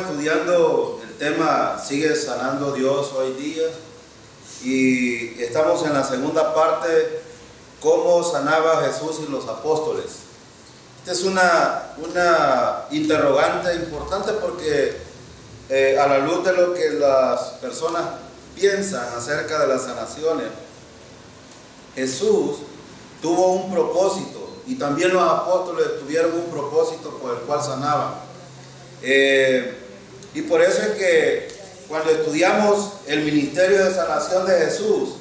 estudiando el tema ¿Sigue sanando Dios hoy día? Y estamos en la segunda parte, ¿cómo sanaba Jesús y los apóstoles? Esta es una interrogante importante porque a la luz de lo que las personas piensan acerca de las sanaciones, Jesús tuvo un propósito y también los apóstoles tuvieron un propósito por el cual sanaban. Y por eso es que cuando estudiamos el ministerio de sanación de Jesús,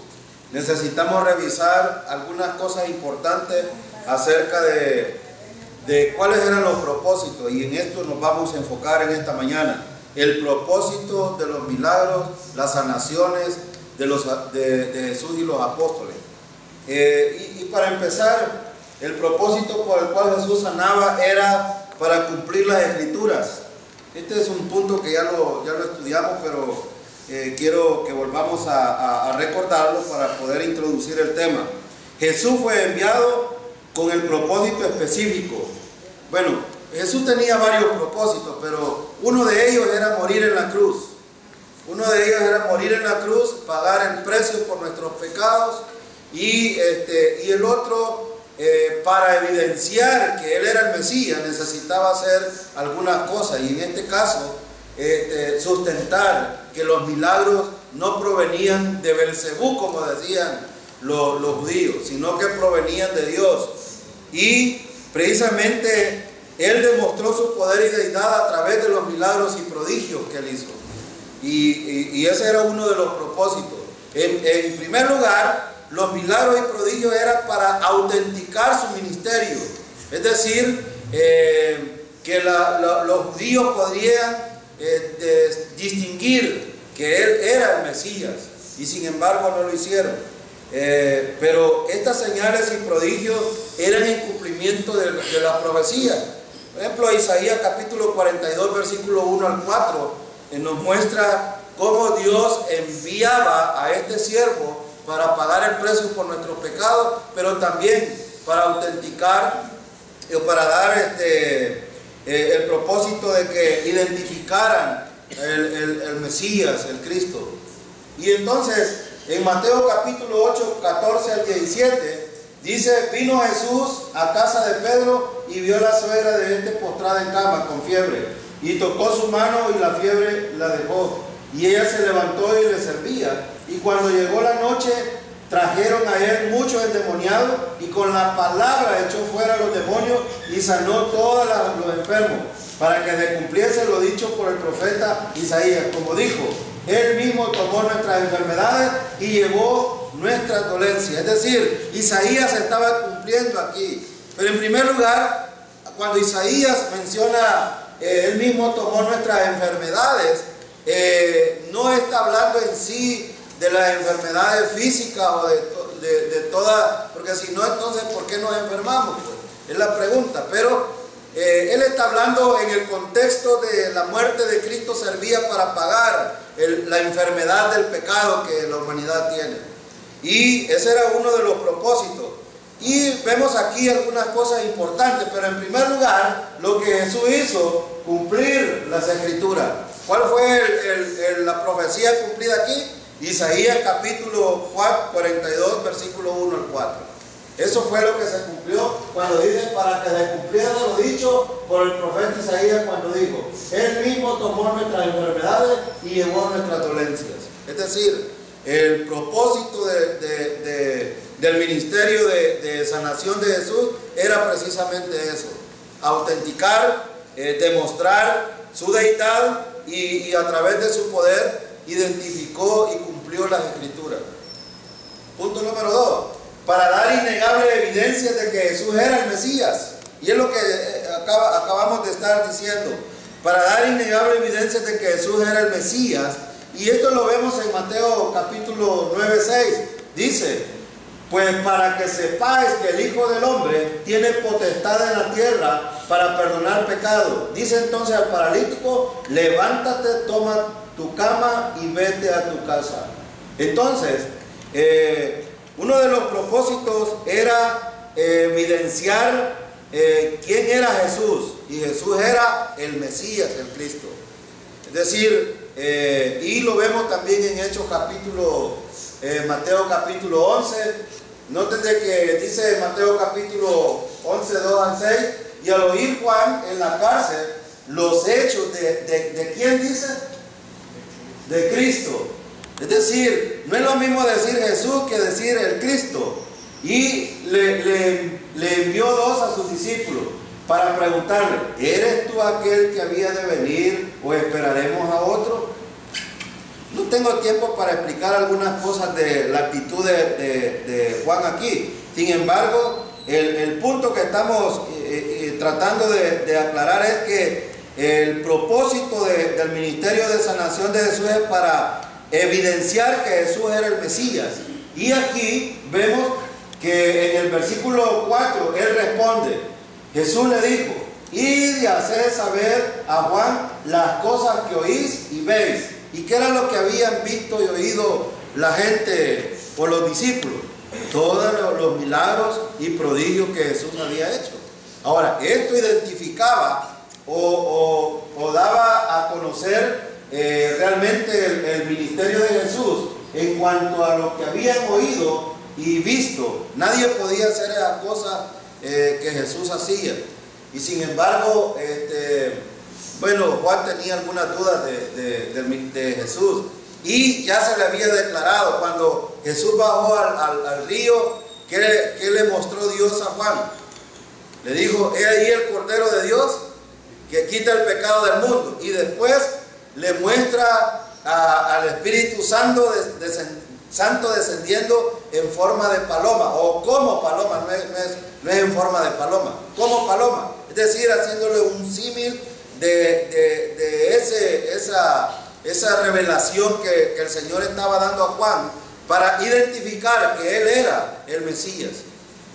necesitamos revisar algunas cosas importantes acerca de cuáles eran los propósitos, y en esto nos vamos a enfocar en esta mañana. El propósito de los milagros, las sanaciones de Jesús y los apóstoles. Y para empezar, el propósito por el cual Jesús sanaba era para cumplir las Escrituras. Este es un punto que ya lo estudiamos, pero quiero que volvamos a recordarlo para poder introducir el tema. Jesús fue enviado con el propósito específico. Bueno, Jesús tenía varios propósitos, pero uno de ellos era morir en la cruz. Uno de ellos era morir en la cruz, pagar el precio por nuestros pecados, y el otro, para evidenciar que Él era el Mesías, necesitaba hacer algunas cosas, y en este caso, sustentar que los milagros no provenían de Belcebú, como decían los judíos, sino que provenían de Dios. Y precisamente Él demostró su poder y deidad a través de los milagros y prodigios que Él hizo. Y ese era uno de los propósitos. En primer lugar, los milagros y prodigios eran para autenticar su ministerio. Es decir, que los judíos podrían distinguir que Él era el Mesías, y sin embargo no lo hicieron. Pero estas señales y prodigios eran en cumplimiento de la profecía. Por ejemplo, Isaías capítulo 42, versículo 1 al 4, nos muestra cómo Dios enviaba a este siervo para pagar el precio por nuestros pecados, pero también para autenticar o para dar el propósito de que identificaran el Mesías, el Cristo. Y entonces, en Mateo capítulo 8, 14 al 17, dice: vino Jesús a casa de Pedro y vio a la suegra de este postrada en cama con fiebre, y tocó su mano y la fiebre la dejó, y ella se levantó y le servía. Y cuando llegó la noche, trajeron a él muchos endemoniados, y con la palabra echó fuera los demonios y sanó todos los enfermos, para que se cumpliese lo dicho por el profeta Isaías, como dijo: Él mismo tomó nuestras enfermedades y llevó nuestras dolencias. Es decir, Isaías estaba cumpliendo aquí. Pero en primer lugar, cuando Isaías menciona Él mismo tomó nuestras enfermedades, no está hablando en sí de las enfermedades físicas o de todas, porque si no, entonces ¿por qué nos enfermamos? Pues, es la pregunta. Pero Él está hablando en el contexto de la muerte de Cristo, servía para pagar la enfermedad del pecado que la humanidad tiene. Y ese era uno de los propósitos. Y vemos aquí algunas cosas importantes, pero en primer lugar, lo que Jesús hizo, cumplir las Escrituras. ¿Cuál fue la profecía cumplida aquí? Isaías capítulo 42, versículo 1 al 4. Eso fue lo que se cumplió cuando dice: para que se cumpliera lo dicho por el profeta Isaías cuando dijo: Él mismo tomó nuestras enfermedades y llevó nuestras dolencias. Es decir, el propósito del ministerio de sanación de Jesús era precisamente eso: autenticar, demostrar su deidad, y a través de su poder identificó y cumplió las Escrituras. Punto número 2. Para dar innegable evidencia de que Jesús era el Mesías. Y es lo que acabamos de estar diciendo. Para dar innegable evidencia de que Jesús era el Mesías. Y esto lo vemos en Mateo capítulo 9, 6. Dice: pues para que sepáis que el Hijo del Hombre tiene potestad en la tierra para perdonar pecado. Dice entonces al paralítico: levántate, toma tu cama y vete a tu casa. Entonces, uno de los propósitos era evidenciar quién era Jesús. Y Jesús era el Mesías, el Cristo. decir, y lo vemos también en Hechos Mateo capítulo 11. Noten de que dice Mateo capítulo 11, 2 al 6, y al oír Juan en la cárcel los hechos de ¿quién dice? De Cristo. Es decir, no es lo mismo decir Jesús que decir el Cristo. Y le envió dos a sus discípulos para preguntarle, ¿eres tú aquel que había de venir o esperaremos a otro? No tengo tiempo para explicar algunas cosas de la actitud de Juan aquí. Sin embargo, el punto que estamos tratando de aclarar es que el propósito del ministerio de sanación de Jesús es para evidenciar que Jesús era el Mesías. Y aquí vemos que en el versículo 4 él responde, Jesús le dijo, id y haced saber a Juan las cosas que oís y veis. ¿Y qué era lo que habían visto y oído la gente o los discípulos? Todos los milagros y prodigios que Jesús había hecho. Ahora, esto identificaba o daba a conocer realmente el ministerio de Jesús en cuanto a lo que habían oído y visto. Nadie podía hacer esa cosa que Jesús hacía. Y sin embargo, bueno, Juan tenía algunas dudas de Jesús. Y ya se le había declarado, cuando Jesús bajó al río, ¿qué le mostró Dios a Juan? Le dijo, he ahí el Cordero de Dios que quita el pecado del mundo. Y después le muestra al Espíritu Santo descendiendo en forma de paloma, o como paloma, no es en forma de paloma, como paloma. Es decir, haciéndole un símil de esa revelación que el Señor estaba dando a Juan para identificar que Él era el Mesías.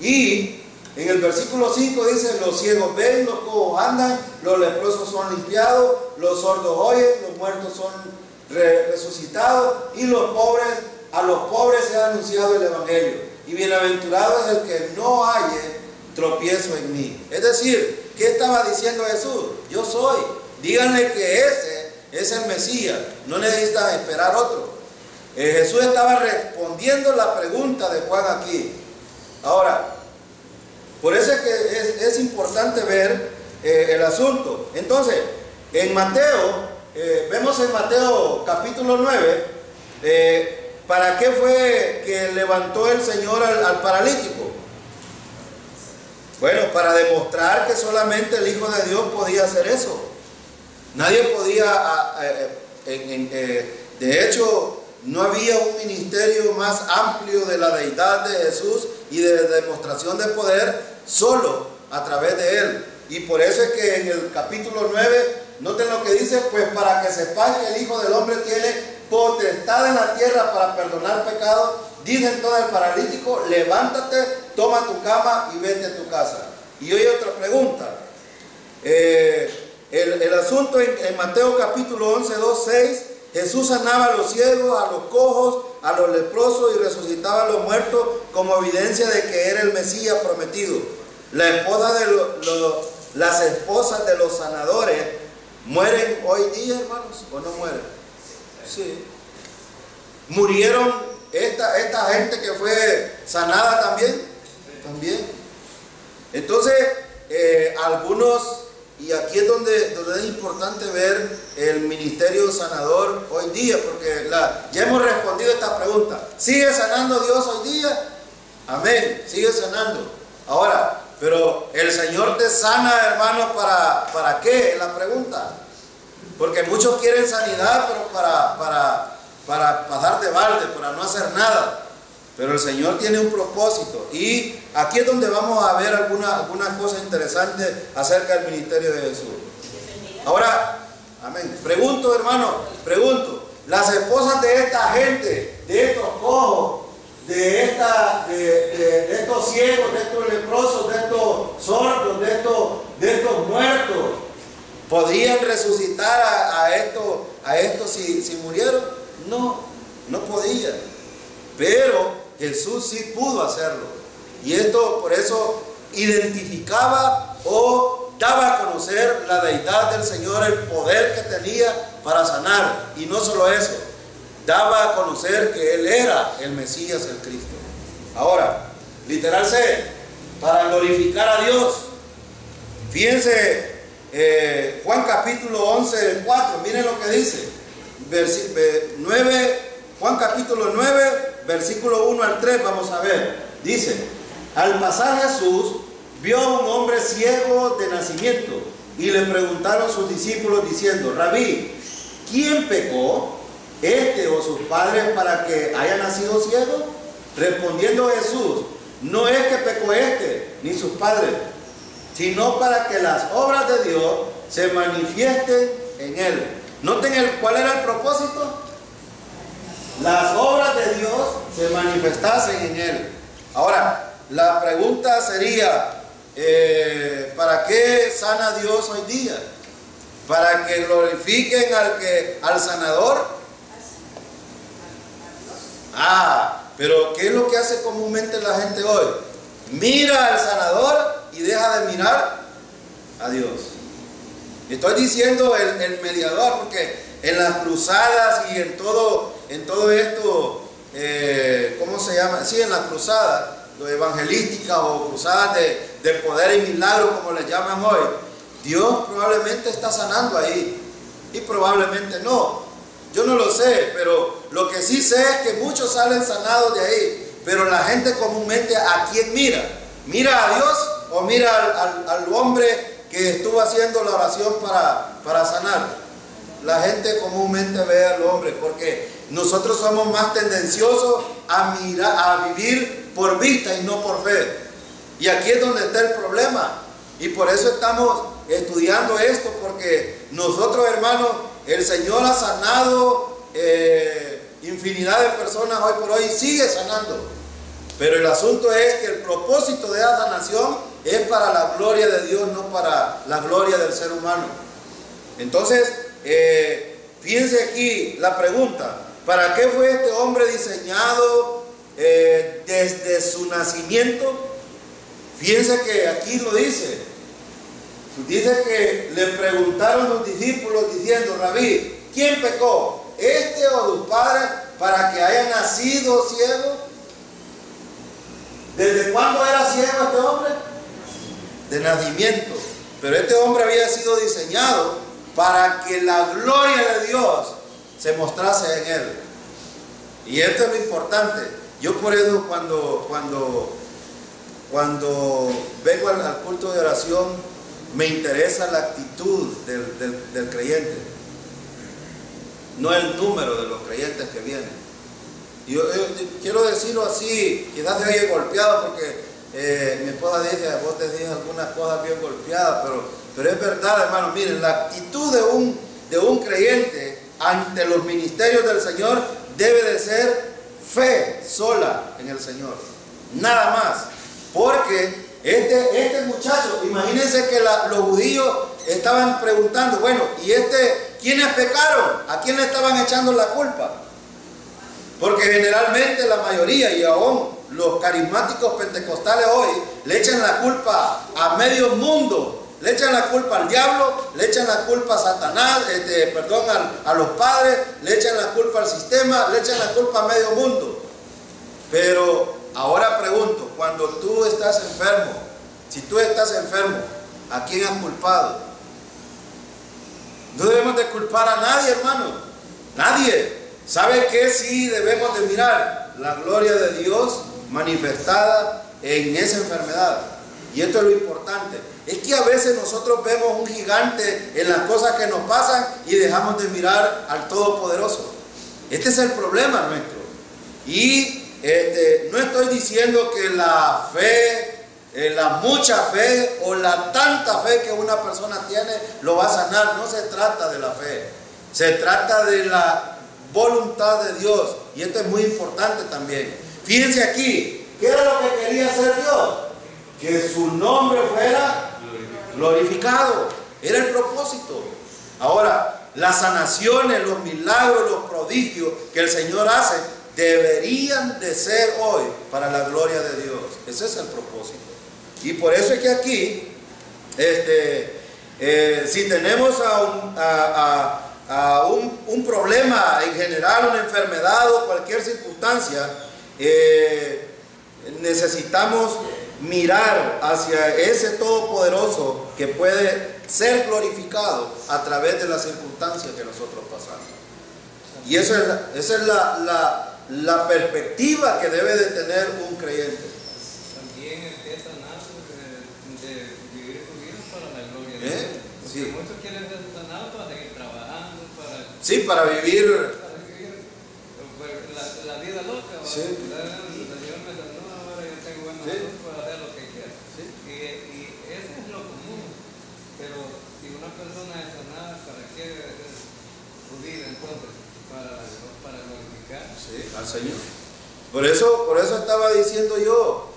Y en el versículo 5 dice, los ciegos ven, los cojos andan, los leprosos son limpiados, los sordos oyen, los muertos son resucitados, y a los pobres se ha anunciado el Evangelio. Y bienaventurado es el que no halle tropiezo en mí. Es decir, ¿qué estaba diciendo Jesús? Yo soy. Díganle que ese es el Mesías. No necesitan esperar otro. Jesús estaba respondiendo la pregunta de Juan aquí. Ahora, por eso es que es importante ver el asunto. Entonces, en Mateo, vemos en Mateo capítulo 9, ¿para qué fue que levantó el Señor al paralítico? Bueno, para demostrar que solamente el Hijo de Dios podía hacer eso. Nadie podía, de hecho, no había un ministerio más amplio de la deidad de Jesús y de demostración de poder solo a través de Él. Y por eso es que en el capítulo 9, noten lo que dice, pues para que sepáis que el Hijo del Hombre tiene potestad en la tierra para perdonar pecados, dice entonces el paralítico, levántate, toma tu cama y vete a tu casa. Y hoy otra pregunta. El asunto en Mateo capítulo 11, 2, 6, Jesús sanaba a los ciegos, a los cojos, a los leprosos y resucitaba a los muertos como evidencia de que era el Mesías prometido. Las esposas de los sanadores mueren hoy día, hermanos, ¿o no mueren? Sí. ¿Murieron esta gente que fue sanada también? También. Entonces, algunos, y aquí es donde es importante ver el ministerio sanador hoy día, porque ya hemos respondido esta pregunta. ¿Sigue sanando Dios hoy día? Amén, sigue sanando. Ahora, pero el Señor te sana, hermano, ¿para qué? Es la pregunta. Porque muchos quieren sanidad, pero para pasar de balde, para no hacer nada. Pero el Señor tiene un propósito. Y aquí es donde vamos a ver algunas cosas interesantes acerca del ministerio de Jesús. Ahora, amén. Pregunto, hermano, las esposas de esta gente, de estos cojos, de estos ciegos, de estos leprosos, de estos sordos, de estos muertos, ¿podrían resucitar a estos si murieron? No podían. Pero Jesús sí pudo hacerlo. Y esto por eso identificaba o daba a conocer la deidad del Señor, el poder que tenía para sanar. Y no solo eso, daba a conocer que Él era el Mesías, el Cristo. Ahora, literal C, para glorificar a Dios. Fíjense, Juan capítulo 11, 4, miren lo que dice. Juan capítulo 9, versículo 1 al 3, vamos a ver. Dice: al pasar Jesús vio a un hombre ciego de nacimiento y le preguntaron sus discípulos diciendo: Rabí, ¿quién pecó, este o sus padres, para que haya nacido ciego? Respondiendo Jesús: no es que pecó este ni sus padres, sino para que las obras de Dios se manifiesten en él. Noten cuál era el propósito. Las obras de Dios se manifestasen en él. Ahora, la pregunta sería, ¿para qué sana Dios hoy día? ¿Para que glorifiquen al sanador? Pero ¿qué es lo que hace comúnmente la gente hoy? Mira al sanador y deja de mirar a Dios. Estoy diciendo el mediador, porque en las cruzadas y en todo esto, ¿cómo se llama? Sí, en las cruzadas evangelísticas o cruzadas de poder y milagro, como les llaman hoy, Dios probablemente está sanando ahí, y probablemente no. Yo no lo sé, pero lo que sí sé es que muchos salen sanados de ahí. Pero la gente comúnmente, ¿a quién mira? ¿Mira a Dios o mira al hombre que estuvo haciendo la oración para sanar? La gente comúnmente ve al hombre, porque nosotros somos más tendenciosos a vivir por vista y no por fe. Y aquí es donde está el problema. Y por eso estamos estudiando esto, porque nosotros, hermanos, el Señor ha sanado infinidad de personas hoy por hoy y sigue sanando. Pero el asunto es que el propósito de esa sanación es para la gloria de Dios, no para la gloria del ser humano. Entonces, fíjense aquí la pregunta: ¿para qué fue este hombre diseñado desde su nacimiento? Fíjense que aquí lo dice. Dice que le preguntaron los discípulos diciendo: Rabí, ¿quién pecó, este o tus padres, para que haya nacido ciego? ¿Desde cuándo era ciego este hombre? De nacimiento. Pero este hombre había sido diseñado para que la gloria de Dios se mostrase en él. Y esto es lo importante. Yo por eso cuando vengo al culto de oración, me interesa la actitud del creyente, no el número de los creyentes que vienen. Yo quiero decirlo así, quizás se oye golpeado, porque mi esposa dice: vos te dices algunas cosas bien golpeadas, pero es verdad, hermano. Miren, la actitud de un creyente ante los ministerios del Señor debe de ser fe sola en el Señor, nada más. Porque este muchacho, imagínense que los judíos estaban preguntando: bueno, ¿y quiénes pecaron? ¿A quién le estaban echando la culpa? Porque generalmente la mayoría, y aún los carismáticos pentecostales hoy, le echan la culpa a medio mundo. Le echan la culpa al diablo, le echan la culpa a Satanás, a los padres, le echan la culpa al sistema, le echan la culpa a medio mundo. Pero ahora pregunto, cuando tú estás enfermo, si tú estás enfermo, ¿a quién has culpado? No debemos de culpar a nadie, hermano. Nadie. ¿Sabe qué? Sí debemos de mirar la gloria de Dios manifestada en esa enfermedad. Y esto es lo importante. Es que a veces nosotros vemos un gigante en las cosas que nos pasan y dejamos de mirar al Todopoderoso. Este es el problema nuestro. Y no estoy diciendo que la fe, la mucha fe o la tanta fe que una persona tiene lo va a sanar. No se trata de la fe, se trata de la voluntad de Dios. Y esto es muy importante también. Fíjense aquí, ¿qué era lo que quería hacer Dios? Que su nombre fuera glorificado. Era el propósito. Ahora, las sanaciones, los milagros, los prodigios que el Señor hace deberían de ser hoy para la gloria de Dios. Ese es el propósito. Y por eso es que aquí Si tenemos un problema en general, una enfermedad o cualquier circunstancia, necesitamos mirar hacia ese Todopoderoso que puede ser glorificado a través de las circunstancias que nosotros pasamos. Y esa es la perspectiva que debe de tener un creyente. También el que es sanado de vivir su vida para la gloria de Dios. Porque Sí. muchos quieren ser sanados para seguir trabajando, Sí, para vivir. la vida loca. Sí. El Señor me sanó, ahora yo tengo buenos salud para hacer lo que quiera. Sí. Y eso es lo común. Pero si una persona es sanada, ¿para qué debe ser su vida entonces? Para glorificar. Sí, al Señor. Por eso estaba diciendo yo,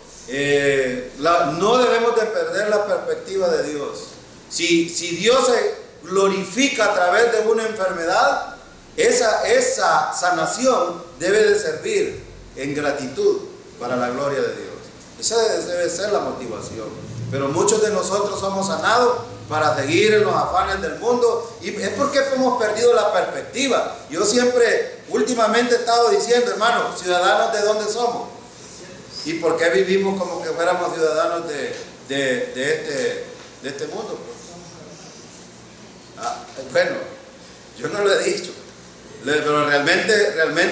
no debemos de perder la perspectiva de Dios. Si Dios se glorifica a través de una enfermedad, esa sanación debe de servir en gratitud para la gloria de Dios. Esa debe ser la motivación. Pero muchos de nosotros somos sanados para seguir en los afanes del mundo, y es porque hemos perdido la perspectiva. Yo siempre, últimamente he estado diciendo, hermano, ciudadanos de dónde somos y por qué vivimos como que fuéramos ciudadanos de este mundo. Bueno, yo no lo he dicho, pero realmente,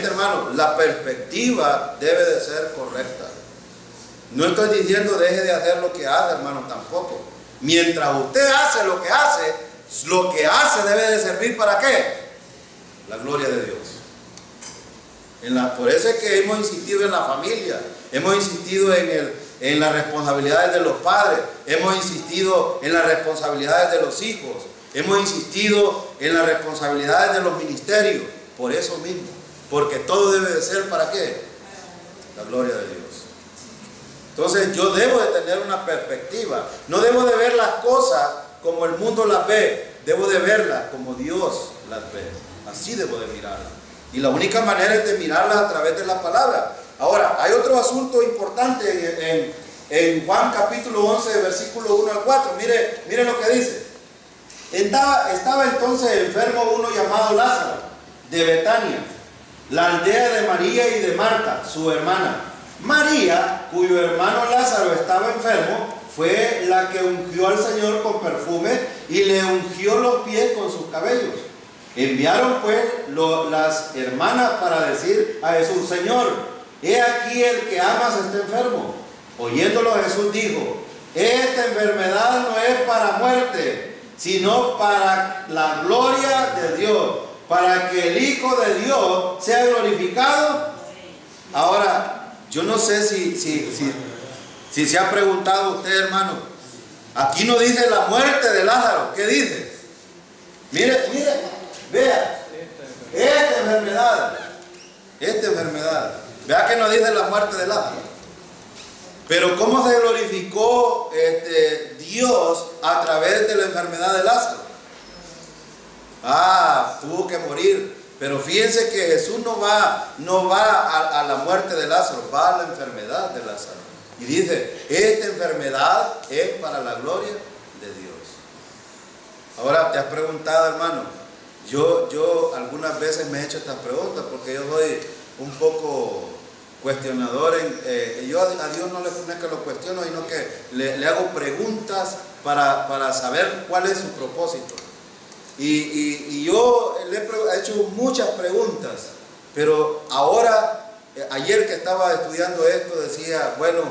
hermano, la perspectiva debe de ser correcta. No estoy diciendo deje de hacer lo que hace, hermano, tampoco. Mientras usted hace lo que hace debe de servir ¿para qué? La gloria de Dios. Por eso es que hemos insistido en la familia, hemos insistido en las responsabilidades de los padres, hemos insistido en las responsabilidades de los hijos, hemos insistido en las responsabilidades de los ministerios, por eso mismo, porque todo debe de ser ¿para qué? La gloria de Dios. Entonces yo debo de tener una perspectiva, no debo de ver las cosas como el mundo las ve, debo de verlas como Dios las ve, así debo de mirarlas. Y la única manera es de mirarlas a través de la palabra. Ahora, hay otro asunto importante en Juan capítulo 11, versículo 1 al 4, mire lo que dice. Estaba entonces enfermo uno llamado Lázaro, de Betania, la aldea de María y de Marta, su hermana. María, cuyo hermano Lázaro estaba enfermo, fue la que ungió al Señor con perfume y le ungió los pies con sus cabellos. Enviaron pues las hermanas para decir a Jesús: Señor, he aquí el que amas está enfermo. Oyéndolo Jesús dijo: esta enfermedad no es para muerte, sino para la gloria de Dios, para que el Hijo de Dios sea glorificado. Ahora, yo no sé si se ha preguntado usted, hermano, aquí no dice la muerte de Lázaro, ¿qué dice? Mire, vea, esta enfermedad, vea que no dice la muerte de Lázaro. Pero ¿cómo se glorificó Dios a través de la enfermedad de Lázaro? Tuvo que morir. Pero fíjense que Jesús no va a la muerte de Lázaro, va a la enfermedad de Lázaro. Y dice, esta enfermedad es para la gloria de Dios. Ahora, te has preguntado, hermano, yo algunas veces me he hecho estas preguntas porque yo soy un poco cuestionador. Yo a Dios no es que lo cuestiono, sino que le hago preguntas para saber cuál es su propósito. Y yo le he hecho muchas preguntas, pero ahora, ayer que estaba estudiando esto, decía, bueno,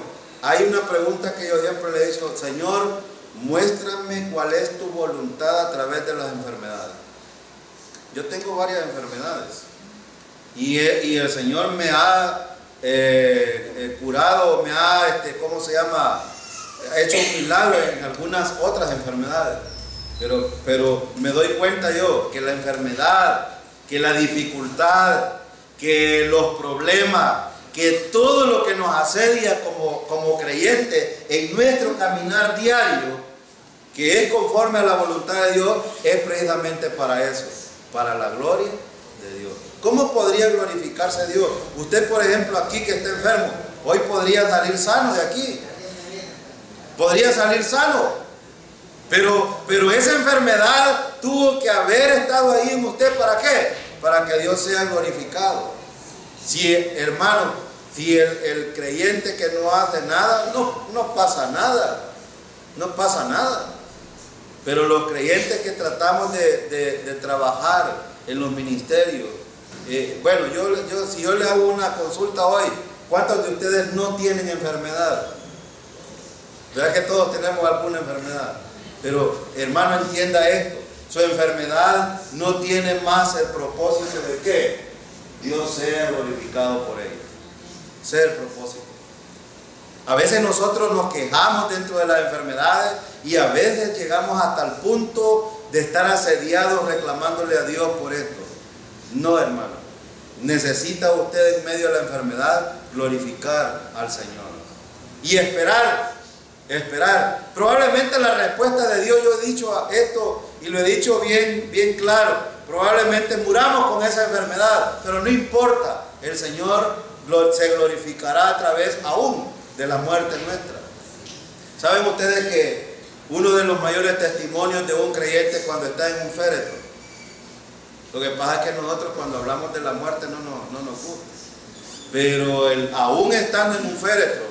hay una pregunta que yo siempre le he dicho: Señor, muéstrame cuál es tu voluntad a través de las enfermedades. Yo tengo varias enfermedades y el Señor me ha curado, me ha, hecho un milagro en algunas otras enfermedades. Pero me doy cuenta yo que la enfermedad, que la dificultad, que los problemas, que todo lo que nos asedia como creyentes en nuestro caminar diario, que es conforme a la voluntad de Dios, es precisamente para eso, para la gloria de Dios. ¿Cómo podría glorificarse Dios? Usted, por ejemplo, aquí que está enfermo, hoy podría salir sano de aquí. Podría salir sano. Pero esa enfermedad tuvo que haber estado ahí en usted. ¿Para qué? Para que Dios sea glorificado. Si, hermano, si el creyente que no hace nada, no pasa nada. No pasa nada. Pero los creyentes que tratamos de trabajar en los ministerios, bueno, si yo le hago una consulta hoy, ¿cuántos de ustedes no tienen enfermedad? ¿Verdad que todos tenemos alguna enfermedad? Pero, hermano, entienda esto. Su enfermedad no tiene más el propósito de que Dios sea glorificado por ella. Ese es el propósito. A veces nosotros nos quejamos dentro de las enfermedades y a veces llegamos hasta el punto de estar asediados reclamándole a Dios por esto. No, hermano. Necesita usted en medio de la enfermedad glorificar al Señor y esperar. Probablemente la respuesta de Dios, yo he dicho esto y lo he dicho bien claro, probablemente muramos con esa enfermedad, pero no importa, el Señor se glorificará a través aún de la muerte nuestra. ¿Saben ustedes que uno de los mayores testimonios de un creyente cuando está en un féretro? Lo que pasa es que nosotros cuando hablamos de la muerte no nos gusta, pero aún estando en un féretro,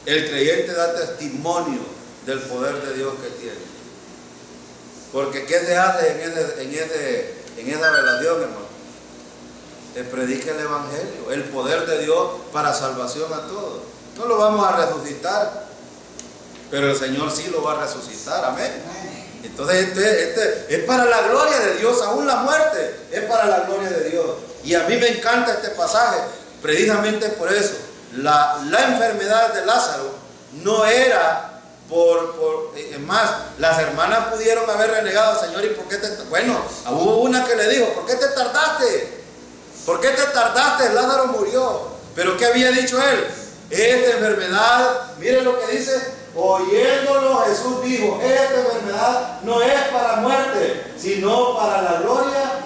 el creyente da testimonio del poder de Dios que tiene. Porque ¿qué se hace en esa velación, hermano? Se predica el Evangelio, el poder de Dios para salvación a todos. No lo vamos a resucitar, pero el Señor sí lo va a resucitar, amén. Entonces este es para la gloria de Dios, aún la muerte es para la gloria de Dios. Y a mí me encanta este pasaje, precisamente por eso. La enfermedad de Lázaro no era es más, las hermanas pudieron haber renegado al Señor. ¿Y por qué bueno, hubo una que le dijo, ¿por qué te tardaste? ¿Por qué te tardaste? Lázaro murió. ¿Pero qué había dicho él? Esta enfermedad, mire lo que dice, oyéndolo Jesús dijo, esta enfermedad no es para muerte, sino para la gloria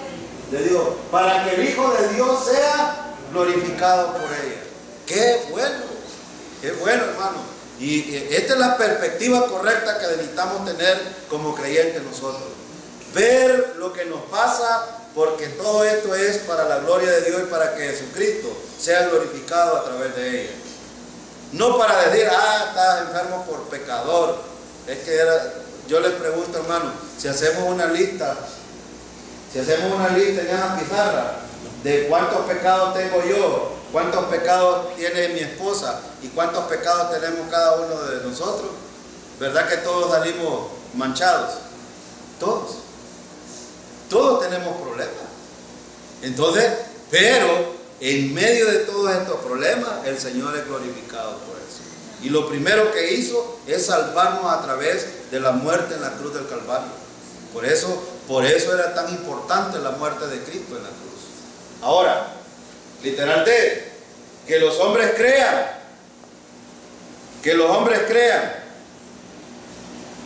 de Dios, para que el Hijo de Dios sea glorificado por ella. Qué bueno, hermano. Y esta es la perspectiva correcta que necesitamos tener como creyentes nosotros. Ver lo que nos pasa, porque todo esto es para la gloria de Dios y para que Jesucristo sea glorificado a través de ella. No para decir, está enfermo por pecador. Es que yo les pregunto, hermano, si hacemos una lista en esa pizarra de cuántos pecados tengo yo, cuántos pecados tiene mi esposa y cuántos pecados tenemos cada uno de nosotros, ¿verdad que todos salimos manchados? Todos tenemos problemas. Entonces, pero en medio de todos estos problemas, el Señor es glorificado por eso. Y lo primero que hizo es salvarnos a través de la muerte en la cruz del Calvario. Por eso era tan importante la muerte de Cristo en la cruz. Ahora, literalmente, que los hombres crean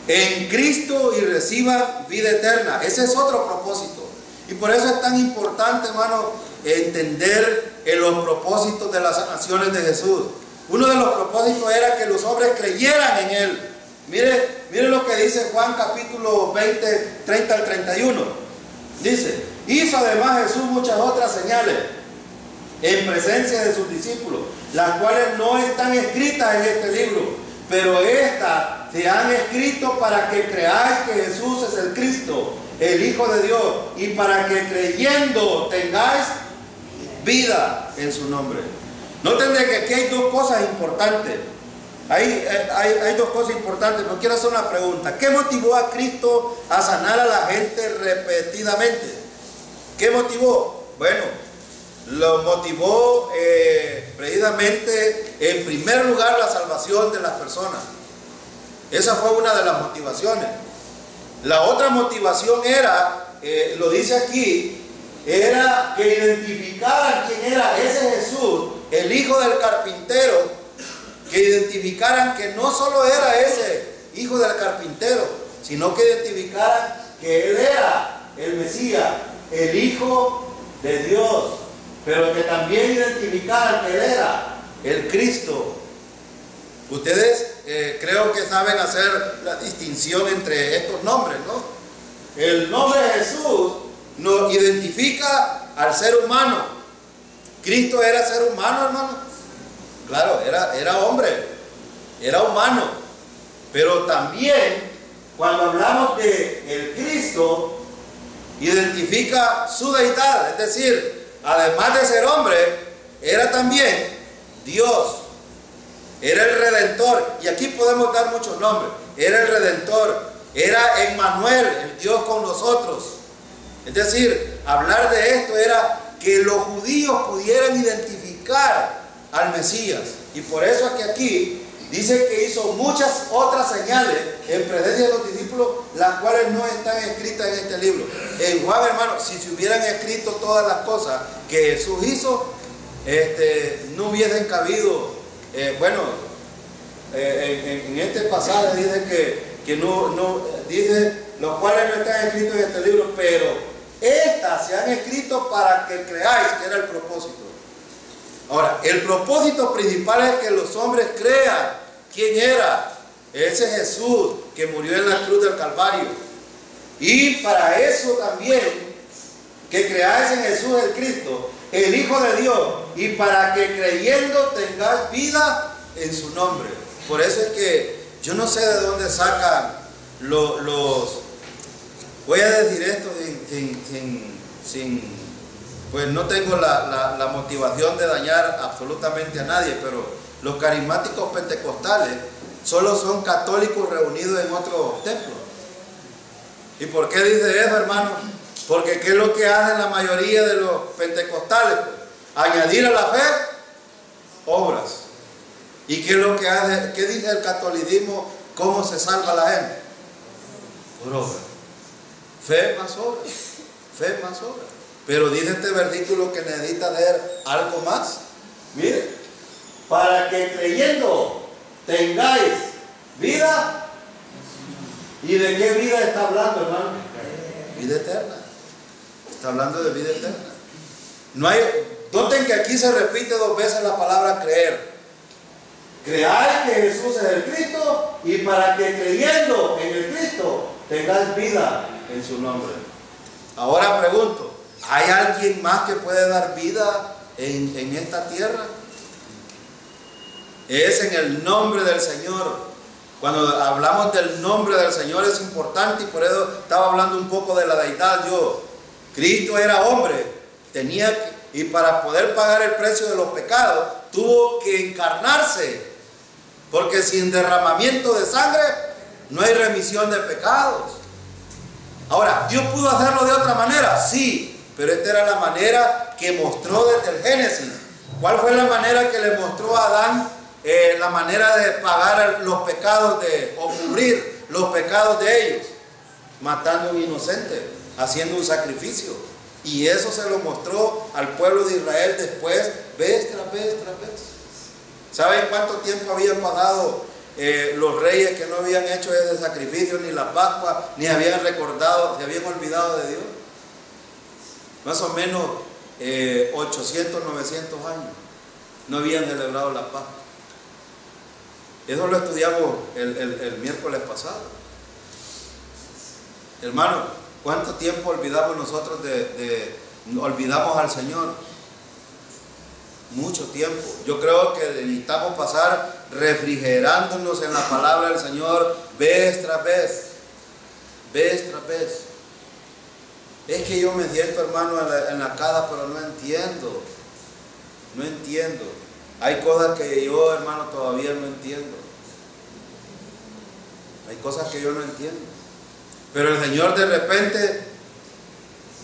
en Cristo y reciban vida eterna. Ese es otro propósito. Y por eso es tan importante, hermano, entender los propósitos de las sanaciones de Jesús. Uno de los propósitos era que los hombres creyeran en Él. Mire lo que dice Juan capítulo 20, 30 al 31. Dice, hizo además Jesús muchas otras señales en presencia de sus discípulos, las cuales no están escritas en este libro, pero estas se han escrito para que creáis que Jesús es el Cristo, el Hijo de Dios, y para que creyendo tengáis vida en su nombre. Noten que aquí hay dos cosas importantes. Hay dos cosas importantes, pero quiero hacer una pregunta. ¿Qué motivó a Cristo a sanar a la gente repetidamente? ¿Qué motivó? Bueno, lo motivó precisamente, en primer lugar, la salvación de las personas. Esa fue una de las motivaciones. La otra motivación era, lo dice aquí, era que identificaran quién era ese Jesús, el hijo del carpintero, que identificaran que no solo era ese hijo del carpintero, sino que identificaran que Él era el Mesías, el Hijo de Dios, pero que también identificaran que Él era el Cristo. Ustedes creo que saben hacer la distinción entre estos nombres, ¿no? El nombre de Jesús nos identifica al ser humano. Cristo era ser humano, hermano. Claro, era hombre, era humano. Pero también, cuando hablamos de el Cristo, identifica su deidad. Es decir, además de ser hombre, era también Dios. Era el Redentor. Y aquí podemos dar muchos nombres. Era el Redentor. Era Emmanuel, el Dios con nosotros. Es decir, hablar de esto era que los judíos pudieran identificar al Mesías. Y por eso es que aquí dice que hizo muchas otras señales en presencia de los discípulos, las cuales no están escritas en este libro. En Juan, hermano, si se hubieran escrito todas las cosas que Jesús hizo, no hubiesen cabido. En este pasaje dice que no dice los cuales no están escritos en este libro, pero estas se han escrito para que creáis, que era el propósito. Ahora, el propósito principal es que los hombres crean quién era ese Jesús que murió en la cruz del Calvario. Y para eso también, que creáis en Jesús el Cristo, el Hijo de Dios, y para que creyendo tengáis vida en su nombre. Por eso es que yo no sé de dónde sacan voy a decir esto pues no tengo la motivación de dañar absolutamente a nadie, pero los carismáticos pentecostales solo son católicos reunidos en otro templo. ¿Y por qué dice eso, hermano? Porque ¿qué es lo que hacen la mayoría de los pentecostales? Pues, añadir a la fe obras. ¿Y qué es lo que hace? ¿Qué dice el catolicismo? ¿Cómo se salva la gente? Por obra. Fe más obras. Fe más obras. Pero dice este versículo que necesita leer algo más. Mire, para que creyendo tengáis vida. ¿Y de qué vida está hablando, hermano? Vida eterna. Está hablando de vida eterna. Noten que aquí se repite 2 veces la palabra creer. Creáis que Jesús es el Cristo, y para que creyendo en el Cristo tengáis vida en su nombre. Ahora pregunto, ¿hay alguien más que puede dar vida en esta tierra? Es en el nombre del Señor. Cuando hablamos del nombre del Señor es importante, y por eso estaba hablando un poco de la deidad. Cristo era hombre, y para poder pagar el precio de los pecados tuvo que encarnarse, porque sin derramamiento de sangre no hay remisión de pecados. Ahora, ¿Dios pudo hacerlo de otra manera? Sí, pero esta era la manera que mostró desde el Génesis. ¿Cuál fue la manera que le mostró a Adán? La manera de pagar los pecados, o cubrir los pecados de ellos, matando a un inocente, haciendo un sacrificio. Y eso se lo mostró al pueblo de Israel después, vez tras vez tras vez. ¿Saben cuánto tiempo habían pasado los reyes que no habían hecho ese sacrificio, ni la Pascua, ni habían recordado, se habían olvidado de Dios? Más o menos 800, 900 años no habían celebrado la Pascua. Eso lo estudiamos el miércoles pasado. Hermano, ¿cuánto tiempo olvidamos nosotros olvidamos al Señor? Mucho tiempo. Yo creo que necesitamos pasar refrigerándonos en la palabra del Señor vez tras vez. Vez tras vez. Es que yo me siento, hermano, en la casa, pero no entiendo. No entiendo. Hay cosas que yo, hermano, todavía no entiendo. Hay cosas que yo no entiendo. Pero el Señor de repente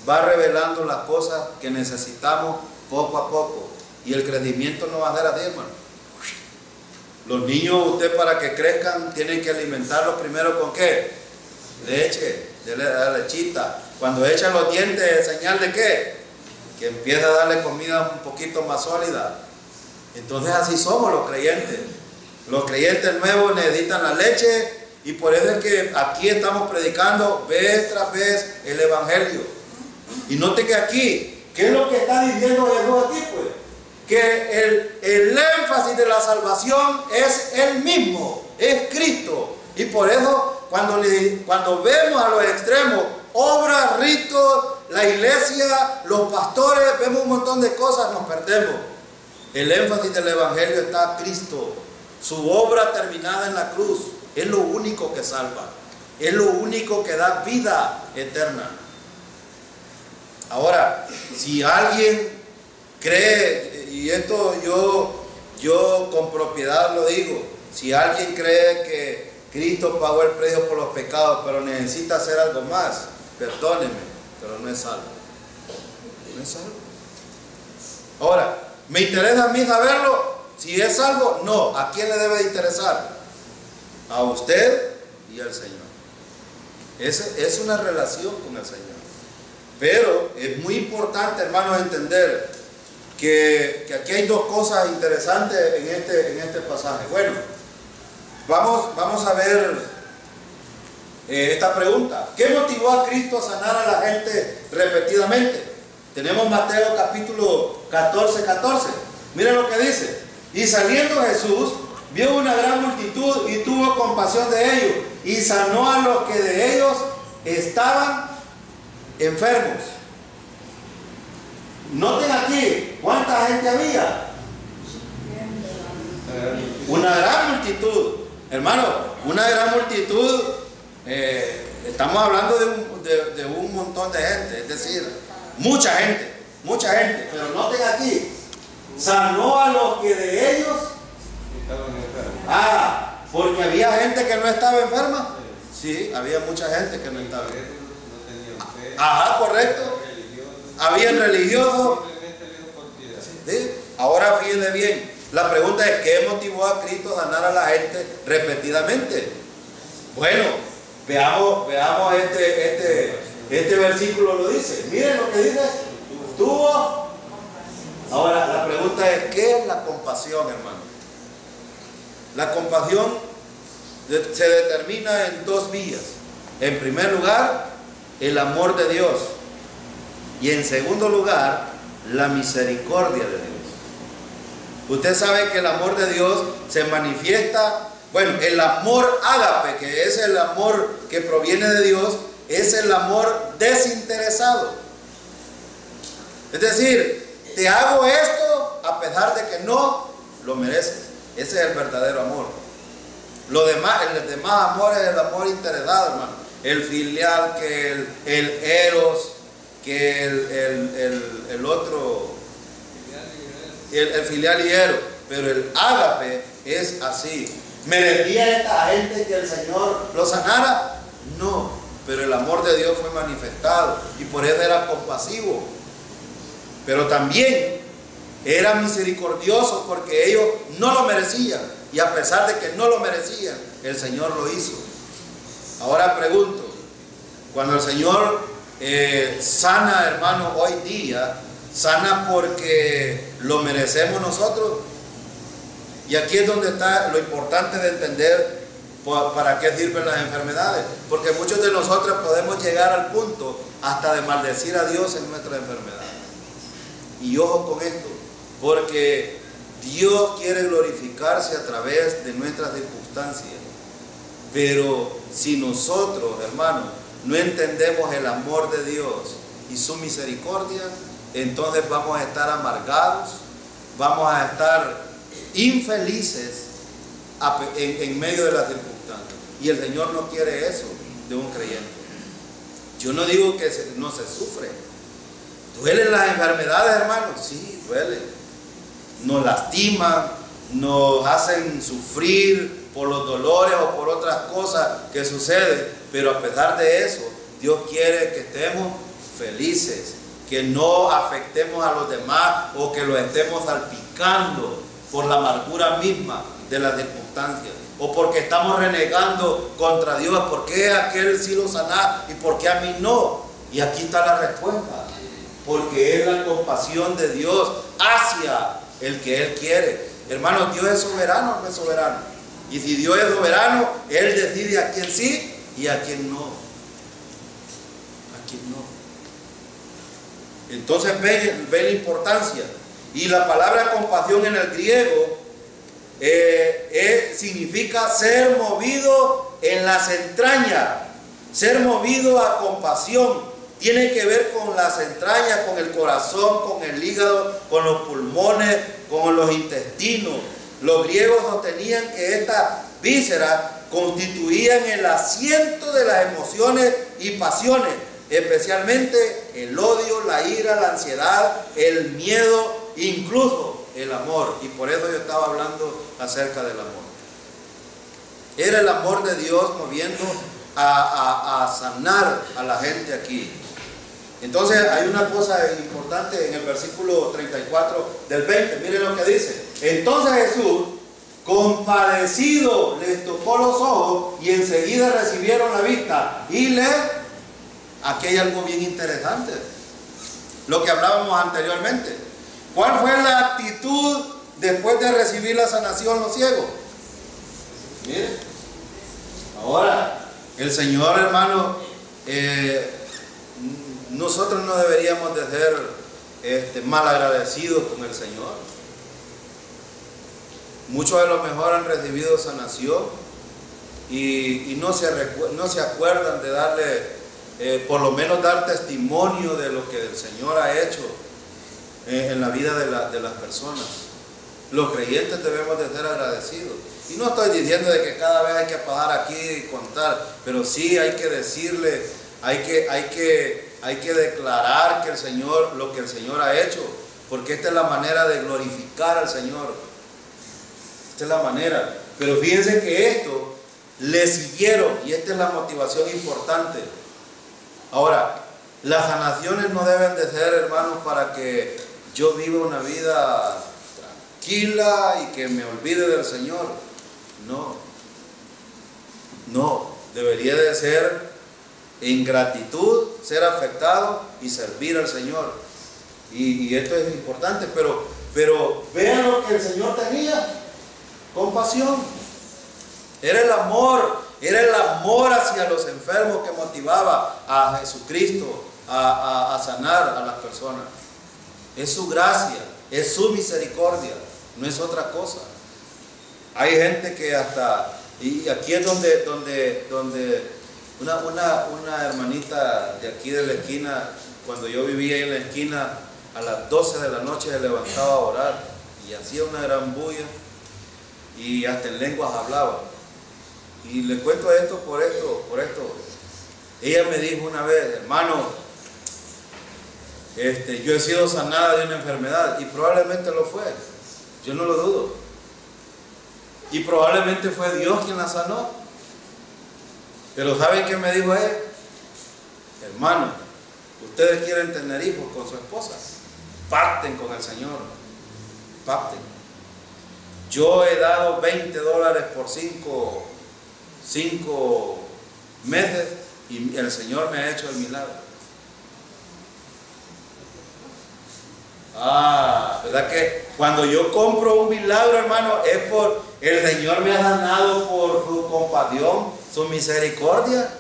va revelando las cosas que necesitamos poco a poco. Y el crecimiento no va a ser así, hermano. Los niños, usted para que crezcan, tienen que alimentarlos primero ¿con qué? Leche, de la lechita. Cuando echan los dientes, ¿es señal de qué? Que empieza a darle comida un poquito más sólida. Entonces así somos los creyentes. Los creyentes nuevos necesitan la leche, y por eso es que aquí estamos predicando vez tras vez el Evangelio. Y note que aquí, ¿qué es lo que está diciendo Jesús aquí, pues? que el énfasis de la salvación es el mismo, es Cristo. Y por eso cuando vemos a los extremos, obras, ritos, la iglesia, los pastores, vemos un montón de cosas, nos perdemos. El énfasis del evangelio está en Cristo, su obra terminada en la cruz, es lo único que salva, es lo único que da vida eterna. Ahora, si alguien cree, y esto yo con propiedad lo digo, si alguien cree que Cristo pagó el precio por los pecados, pero necesita hacer algo más, perdóneme, pero no es salvo. No es salvo. Ahora, ¿me interesa a mí saberlo? Si es salvo, no. ¿A quién le debe de interesar? A usted y al Señor. Es una relación con el Señor. Pero es muy importante, hermanos, entender que aquí hay dos cosas interesantes en este pasaje. Bueno, vamos a ver esta pregunta. ¿Qué motivó a Cristo a sanar a la gente repetidamente? Tenemos Mateo capítulo 14. Miren lo que dice. Y saliendo Jesús, vio una gran multitud y tuvo compasión de ellos y sanó a los que de ellos estaban enfermos. Noten aquí, ¿cuánta gente había? Una gran multitud. Hermano, una gran multitud, estamos hablando de un montón de gente, es decir, mucha gente, pero noten aquí, sanó a los que de ellos estaban enfermos. Porque había gente que no estaba enferma. Sí, había mucha gente que no estaba enferma. Correcto. Habían religiosos. ¿Sí? Ahora fíjense bien, la pregunta es: ¿qué motivó a Cristo a sanar a la gente repetidamente? Bueno, veamos este versículo lo dice. Miren lo que dice. Tuvo. Ahora la pregunta es: ¿qué es la compasión, hermano? La compasión se determina en dos vías. En primer lugar, el amor de Dios. Y en segundo lugar, la misericordia de Dios. Usted sabe que el amor de Dios se manifiesta, bueno, el amor ágape, que es el amor que proviene de Dios, es el amor desinteresado. Es decir, te hago esto a pesar de que no lo mereces. Ese es el verdadero amor. El demás amor es el amor interesado, hermano. El filial, que el eros, que el otro, el filial y eros. Pero el ágape es así. ¿Merecía esta gente que el Señor lo sanara? No, pero el amor de Dios fue manifestado y por eso era compasivo. Pero también era misericordioso porque ellos no lo merecían, y a pesar de que no lo merecían, el Señor lo hizo. Ahora pregunto, cuando el Señor sana, hermano, hoy día, ¿sana porque lo merecemos nosotros? Y aquí es donde está lo importante de entender para qué sirven las enfermedades, porque muchos de nosotros podemos llegar al punto hasta de maldecir a Dios en nuestra enfermedad. Y ojo con esto, porque Dios quiere glorificarse a través de nuestras circunstancias. Pero si nosotros, hermanos, no entendemos el amor de Dios y su misericordia, entonces vamos a estar amargados, vamos a estar infelices en medio de las circunstancias. Y el Señor no quiere eso de un creyente. Yo no digo que no se sufre. ¿Duelen las enfermedades, hermanos? Sí, duelen. Nos lastiman, nos hacen sufrir por los dolores o por otras cosas que suceden, pero a pesar de eso, Dios quiere que estemos felices, que no afectemos a los demás o que los estemos salpicando por la amargura misma de las circunstancias, o porque estamos renegando contra Dios. ¿Por qué a aquel sí lo sana y por qué a mí no? Y aquí está la respuesta: porque es la compasión de Dios hacia el que Él quiere. Hermanos, Dios es soberano o no es soberano. Y si Dios es soberano, Él decide a quién sí y a quién no. A quién no. Entonces ve la importancia. Y la palabra compasión en el griego significa ser movido en las entrañas, ser movido a compasión. Tiene que ver con las entrañas, con el corazón, con el hígado, con los pulmones, con los intestinos. Los griegos sostenían que estas vísceras constituían el asiento de las emociones y pasiones, especialmente el odio, la ira, la ansiedad, el miedo, incluso el amor. Y por eso yo estaba hablando acerca del amor. Era el amor de Dios moviendo a sanar a la gente aquí. Entonces hay una cosa importante en el versículo 34 del 20. Miren lo que dice. Entonces Jesús, compadecido, les tocó los ojos y enseguida recibieron la vista. Y aquí hay algo bien interesante, lo que hablábamos anteriormente. ¿Cuál fue la actitud después de recibir la sanación los ciegos? Miren, ahora el Señor, hermano, nosotros no deberíamos de ser mal agradecidos con el Señor. Muchos a lo mejor han recibido sanación y no se acuerdan de darle, por lo menos dar testimonio de lo que el Señor ha hecho en la vida de las personas. Los creyentes debemos de ser agradecidos. Y no estoy diciendo de que cada vez hay que pasar aquí y contar, pero sí hay que decirle, hay que declarar que lo que el Señor ha hecho, porque esta es la manera de glorificar al Señor. Esta es la manera. Pero fíjense que esto le siguieron, y esta es la motivación importante. Ahora, las sanaciones no deben de ser, hermanos, para que yo viva una vida tranquila y que me olvide del Señor. No, debería de ser en gratitud, ser afectado y servir al Señor. Y esto es importante, pero vean lo que el Señor tenía: compasión. Era el amor hacia los enfermos que motivaba a Jesucristo a sanar a las personas. Es su gracia, es su misericordia, no es otra cosa. Hay gente que y aquí es donde una hermanita de aquí de la esquina, cuando yo vivía ahí en la esquina, a las 12 de la noche se levantaba a orar y hacía una gran bulla y hasta en lenguas hablaba. Y le cuento esto por esto. Ella me dijo una vez: hermano, yo he sido sanada de una enfermedad, y probablemente lo fue, yo no lo dudo. Y probablemente fue Dios quien la sanó. Pero ¿saben qué me dijo ella? Hermano, ustedes quieren tener hijos con su esposa, pacten con el Señor, pacten. Yo he dado $20 por 5 meses y el Señor me ha hecho el milagro. ¿Verdad que cuando yo compro un milagro, hermano, es por el Señor me ha sanado por su compasión, su misericordia?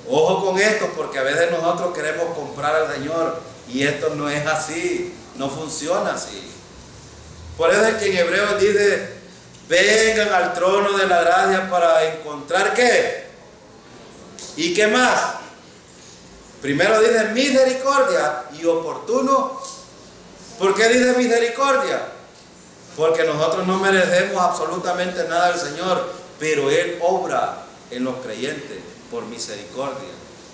Ojo con esto, porque a veces nosotros queremos comprar al Señor y esto no es así, no funciona así. Por eso es que en Hebreos dice: vengan al trono de la gracia para encontrar ¿qué? ¿Y qué más? Primero dice misericordia y oportuno. ¿Por qué dice misericordia? Porque nosotros no merecemos absolutamente nada del Señor, pero Él obra en los creyentes por misericordia.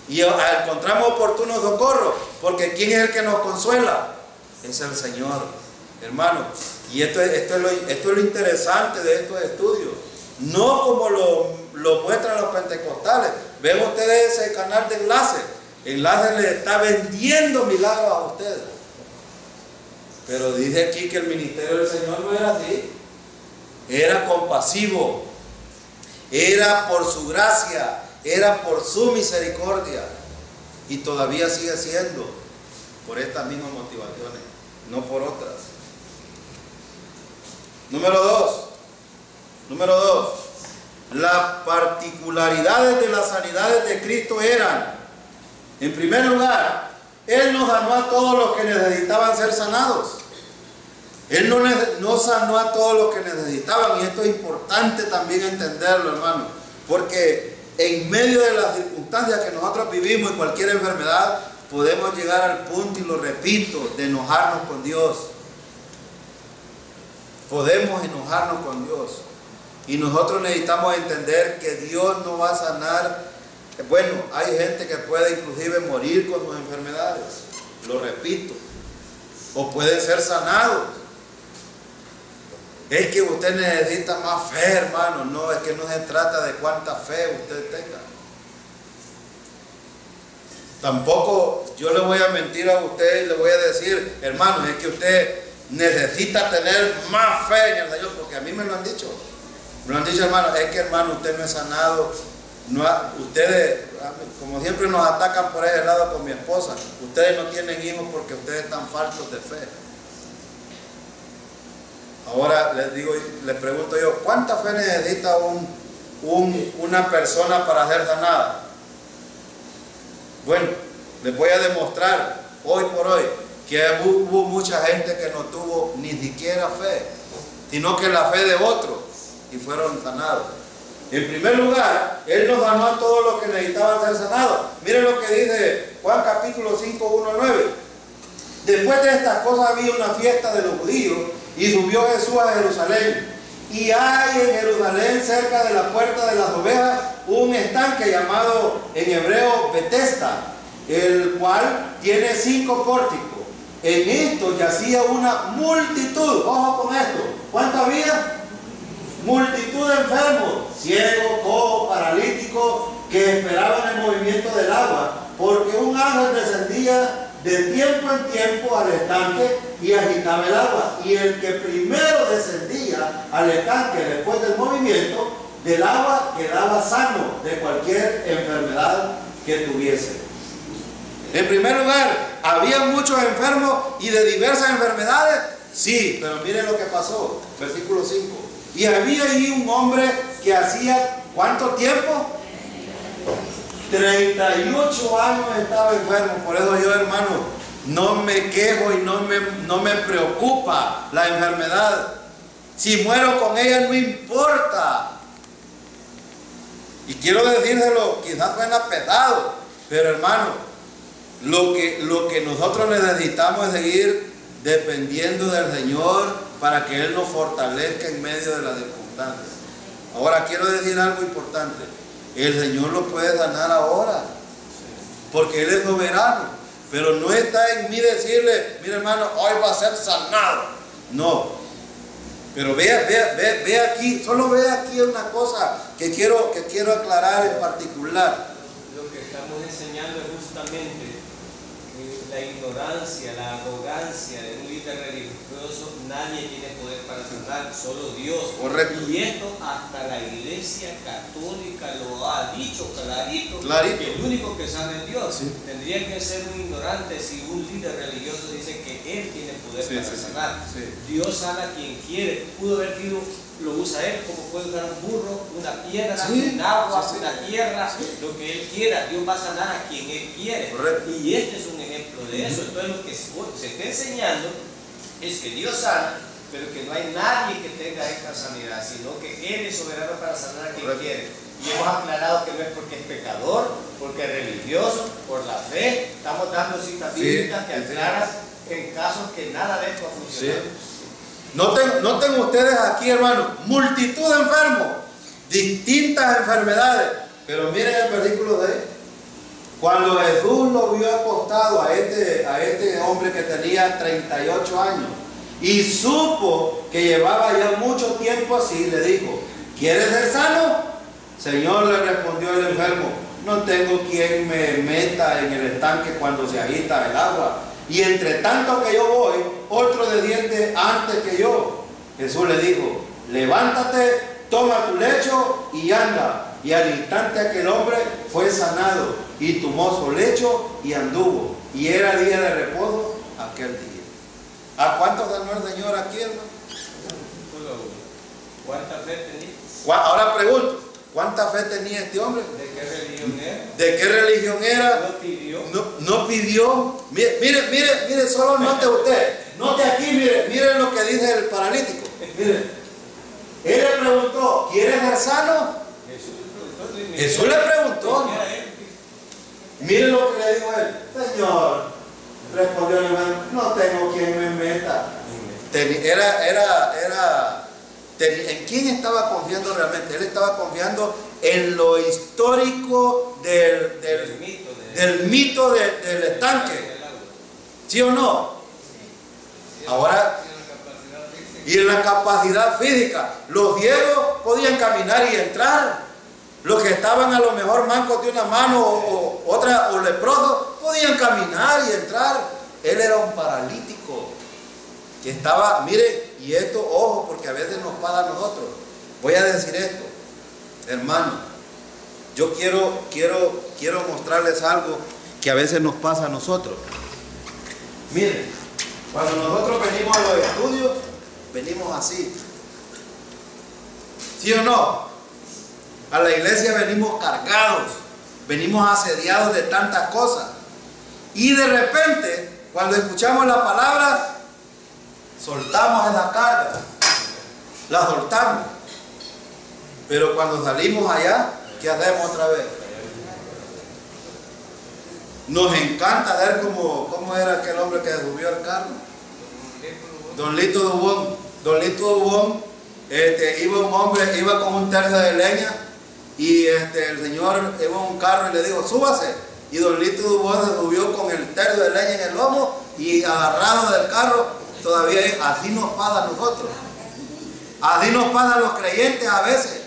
Y encontramos oportuno socorro, porque ¿quién es el que nos consuela? Es el Señor, hermano. Y esto es lo interesante de estos estudios. No como lo muestran los pentecostales. Ven ustedes ese canal de Enlace. Enlace les está vendiendo milagros a ustedes. Pero dice aquí que el ministerio del Señor no era así. Era compasivo. Era por su gracia. Era por su misericordia. Y todavía sigue siendo por estas mismas motivaciones, no por otras. Número dos, las particularidades de las sanidades de Cristo eran: en primer lugar, Él nos sanó a todos los que necesitaban ser sanados. Él no sanó a todos los que necesitaban, y esto es importante también entenderlo, hermano, porque en medio de las circunstancias que nosotros vivimos y cualquier enfermedad, podemos llegar al punto, y lo repito, de enojarnos con Dios. Podemos enojarnos con Dios, y nosotros necesitamos entender que Dios no va a sanar. Bueno, hay gente que puede inclusive morir con sus enfermedades, lo repito, o pueden ser sanados. Es que usted necesita más fe, hermano. No, es que no se trata de cuánta fe usted tenga. Tampoco yo le voy a mentir a usted y le voy a decir, hermano, es que usted necesita tener más fe en el Señor, porque a mí me lo han dicho. Me lo han dicho, hermano, es que, hermano, usted no es sanado. No, ustedes, como siempre nos atacan por ese lado con mi esposa, ustedes no tienen hijos porque ustedes están faltos de fe. Ahora les pregunto yo, ¿cuánta fe necesita una persona para ser sanada? Bueno, les voy a demostrar hoy por hoy que hubo mucha gente que no tuvo ni siquiera fe, sino que la fe de otros, y fueron sanados. En primer lugar, Él nos sanó a todos los que necesitaban ser sanados. Miren lo que dice Juan capítulo 5, 1 al 9. Después de estas cosas había una fiesta de los judíos, y subió Jesús a Jerusalén. Y hay en Jerusalén, cerca de la puerta de las ovejas, un estanque llamado en hebreo Betesda, el cual tiene 5 pórticos. En esto yacía una multitud. Ojo con esto. ¿Cuánto había? Multitud de enfermos, ciegos, cojos, paralíticos, que esperaban el movimiento del agua, porque un ángel descendía de tiempo en tiempo al estanque y agitaba el agua. Y el que primero descendía al estanque después del movimiento del agua quedaba sano de cualquier enfermedad que tuviese. En primer lugar, había muchos enfermos y de diversas enfermedades. Sí, pero miren lo que pasó. Versículo 5. Y había allí un hombre que hacía, ¿cuánto tiempo? 38 años estaba enfermo. Por eso yo, hermano, no me quejo y no me preocupa la enfermedad. Si muero con ella no importa. Y quiero decírselo, quizás suena pesado, pero hermano, lo que nosotros necesitamos es seguir dependiendo del Señor para que Él nos fortalezca en medio de las circunstancias. Ahora quiero decir algo importante. El Señor lo puede sanar ahora, porque Él es soberano. Pero no está en mí decirle, mira hermano, hoy va a ser sanado. No. Pero ve aquí, solo ve aquí una cosa que quiero aclarar en particular. Lo que estamos enseñando es justamente la ignorancia, la arrogancia de un líder religioso. Nadie tiene poder para sanar, solo Dios. Correcto. Y esto hasta la Iglesia Católica lo ha dicho clarito, que el único que sana es Dios. Sí. Tendría que ser un ignorante si un líder religioso dice que Él tiene poder para sanar. Sí. Dios sana a quien quiere. Pudo haber sido, lo usa Él, como puede usar un burro, una piedra, un agua, una tierra, lo que Él quiera. Dios va a sanar a quien Él quiere. Correcto. Y este es un ejemplo de eso. Entonces lo que se está enseñando es que Dios sana, pero que no hay nadie que tenga esta sanidad, sino que Él es soberano para sanar a quien quiere. Y hemos aclarado que no es porque es pecador, porque es religioso, por la fe. Estamos dando citas bíblicas que aclaran en casos que nada de esto ha funcionado. Sí. Noten ustedes aquí, hermano, multitud de enfermos, distintas enfermedades. Pero miren el versículo de él. Cuando Jesús lo vio acostado a este hombre que tenía 38 años y supo que llevaba ya mucho tiempo así, le dijo, ¿quieres ser sano? Señor, le respondió el enfermo, no tengo quien me meta en el estanque cuando se agita el agua. Y entre tanto que yo voy, otro desciende antes que yo. Jesús le dijo, levántate, toma tu lecho y anda. Y al instante aquel hombre fue sanado y tomó su lecho y anduvo. Y era día de reposo aquel día. ¿A cuántos sanó el Señor aquí, hermano? ¿Cuánta fe tenía? Ahora pregunto, ¿Cuánta fe tenía este hombre? ¿De qué religión era? ¿De qué religión era? No pidió. No pidió. Mire, solo note usted. Note aquí, mire lo que dice el paralítico. Mire. Él le preguntó, ¿quieres ser sano? Jesús le preguntó. Mire lo que le dijo él. Señor, respondió el hermano, no tengo quien me meta. ¿En quién estaba confiando realmente? Él estaba confiando en lo histórico del mito del estanque. ¿Sí o no? Ahora, y en la capacidad física. Los ciegos podían caminar y entrar. Los que estaban a lo mejor mancos de una mano o leprosos podían caminar y entrar. Él era un paralítico que estaba, mire, y esto, ojo, porque a veces nos pasa a nosotros. Voy a decir esto, hermano, yo quiero mostrarles algo que a veces nos pasa a nosotros. Miren, cuando nosotros venimos a los estudios, venimos así. ¿Sí o no? A la iglesia venimos cargados, venimos asediados de tantas cosas. Y de repente, cuando escuchamos la palabra, soltamos esa carga, la soltamos. Pero cuando salimos allá, ¿qué hacemos otra vez? Nos encanta ver cómo era aquel hombre que subió al carro. Don Lito Dubón. Don Lito Dubón, iba con un tercio de leña y el señor iba en un carro y le dijo, súbase. Y Don Lito Dubón se subió con el tercio de leña en el lomo y agarrado del carro. Todavía así nos pasa a nosotros. Así nos pasa a los creyentes a veces.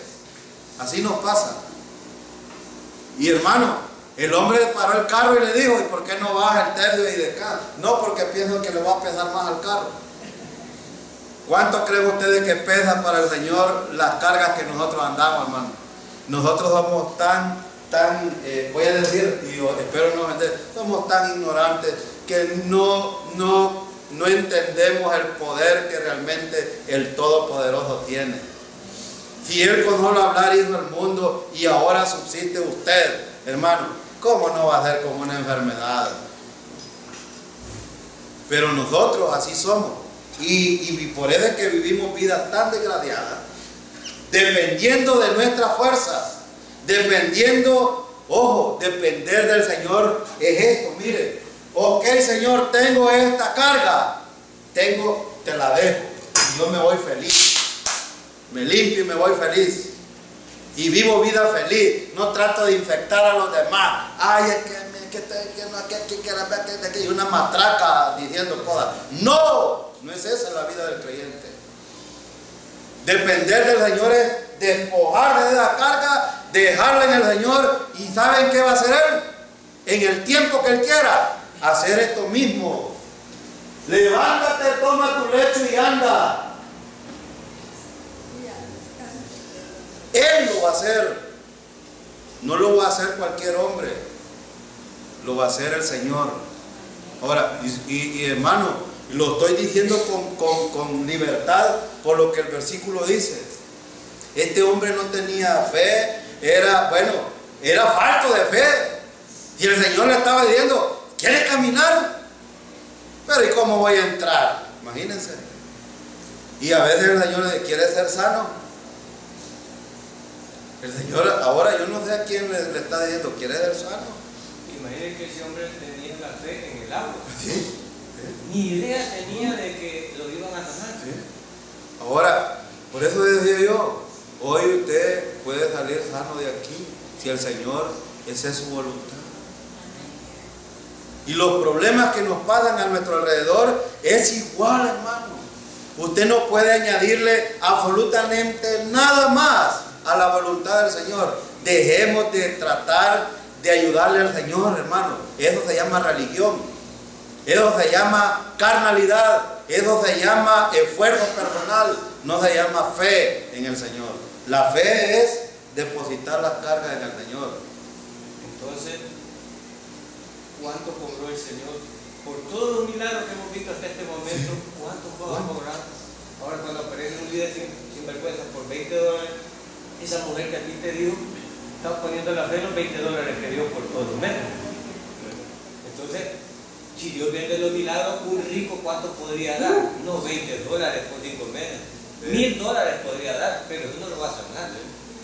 Así nos pasa. Y hermano, el hombre paró el carro y le dijo, ¿y por qué no baja el tercio y descansa? No, porque pienso que le va a pesar más al carro. ¿Cuánto creen ustedes que pesa para el Señor las cargas que nosotros andamos, hermano? Nosotros somos tan, voy a decir, y espero no vender, somos tan ignorantes que no entendemos el poder que realmente el Todopoderoso tiene. Si Él con solo hablar hizo el mundo y ahora subsiste usted, hermano, ¿cómo no va a ser como una enfermedad? Pero nosotros así somos. Y por eso es que vivimos vidas tan desgraciadas, dependiendo de nuestras fuerzas, depender del Señor es esto. Mire, ok, Señor, tengo esta carga, te la dejo, y yo me voy feliz, me limpio y me voy feliz, y vivo vida feliz, no trato de infectar a los demás. Ay, es que y una matraca diciendo cosas. No es esa la vida del creyente. Depender del Señor es despojarse de la carga, dejarla en el Señor. ¿Y saben qué va a hacer Él? En el tiempo que Él quiera, hacer esto mismo. Levántate, toma tu lecho y anda. Él lo va a hacer. No lo va a hacer cualquier hombre. Lo va a hacer el Señor. Ahora, y hermano, lo estoy diciendo con libertad por lo que el versículo dice. Este hombre no tenía fe, era falto de fe. Y el Señor le estaba diciendo, ¿quieres caminar? Pero ¿y cómo voy a entrar? Imagínense. Y a veces el Señor le dice, ¿quieres ser sano? El Señor, ahora yo no sé a quién le está diciendo, ¿quieres ser sano? Imagínense que ese hombre tenía la fe en el agua. ¿Sí? Ni idea tenía de que lo iban a sanar. ¿Sí? Ahora, por eso decía yo, hoy usted puede salir sano de aquí, si el Señor, esa es su voluntad. Y los problemas que nos pasan a nuestro alrededor es igual, hermano. Usted no puede añadirle absolutamente nada más a la voluntad del Señor. Dejemos de tratar de ayudarle al Señor, hermano. Eso se llama religión. Eso se llama carnalidad. Eso se llama esfuerzo personal. No se llama fe en el Señor. La fe es depositar las cargas en el Señor. Entonces, ¿cuánto cobró el Señor? Por todos los milagros que hemos visto hasta este momento, ¿cuánto va a cobrar? Ahora cuando aparece un líder sin vergüenza por $20, esa mujer que a ti te dijo, está poniendo la fe en los $20 que dio por todos los meses. Entonces, si Dios vende los milagros, un rico ¿cuánto podría dar? No $20 por 5 meses. $1000 podría dar, pero eso no lo va a sanar.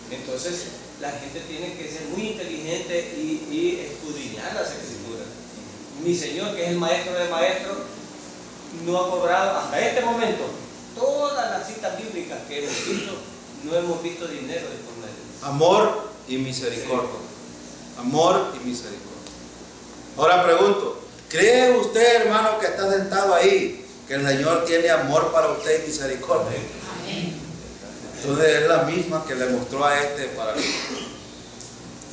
Entonces, la gente tiene que ser muy inteligente y escudriñar las escrituras. Mi Señor, que es el maestro de maestros, no ha cobrado hasta este momento todas las citas bíblicas que hemos visto, no hemos visto dinero de por medio. Amor y misericordia. Amor y misericordia. Ahora pregunto, ¿cree usted, hermano, que está sentado ahí, que el Señor tiene amor para usted y misericordia? Entonces es la misma que le mostró a este para mí.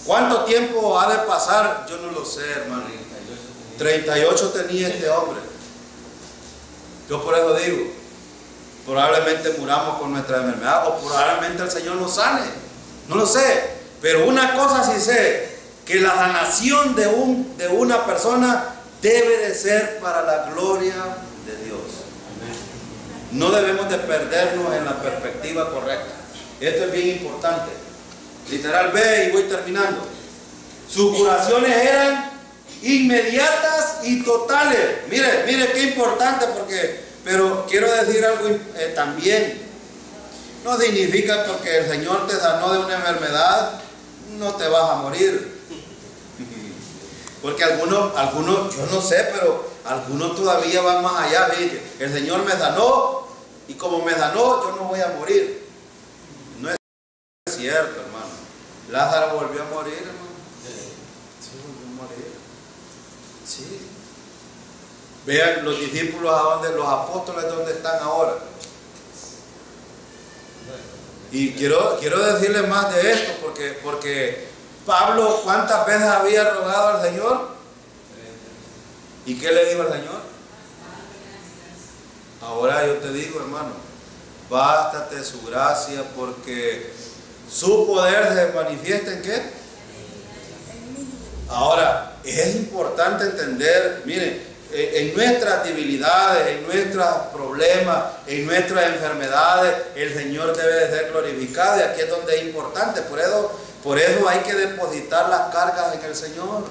¿Cuánto tiempo ha de pasar? Yo no lo sé, hermano. 38 tenía este hombre. Yo por eso digo, probablemente muramos con nuestra enfermedad o probablemente el Señor nos sane. No lo sé. Pero una cosa sí sé, que la sanación de una persona debe de ser para la gloria de Dios. No debemos de perdernos en la perspectiva correcta. Esto es bien importante. Literal B, y voy terminando. Sus curaciones eran inmediatas y totales. Mire qué importante, pero quiero decir algo también. No significa porque el Señor te sanó de una enfermedad, no te vas a morir. Porque algunos, yo no sé, pero algunos todavía van más allá. Miren, el Señor me sanó y como me sanó, yo no voy a morir. No es cierto, hermano. Lázaro volvió a morir, hermano. Sí, volvió a morir. Sí. Vean los discípulos a donde, los apóstoles donde están ahora. Y quiero decirles más de esto, porque Pablo, ¿cuántas veces había rogado al Señor? ¿Y qué le dijo al Señor? Ahora yo te digo, hermano, bástate su gracia, porque su poder se manifiesta ¿en qué? Ahora, es importante entender, miren, en nuestras debilidades, en nuestros problemas, en nuestras enfermedades, el Señor debe de ser glorificado, y aquí es donde es importante. Por eso hay que depositar las cargas en el Señor.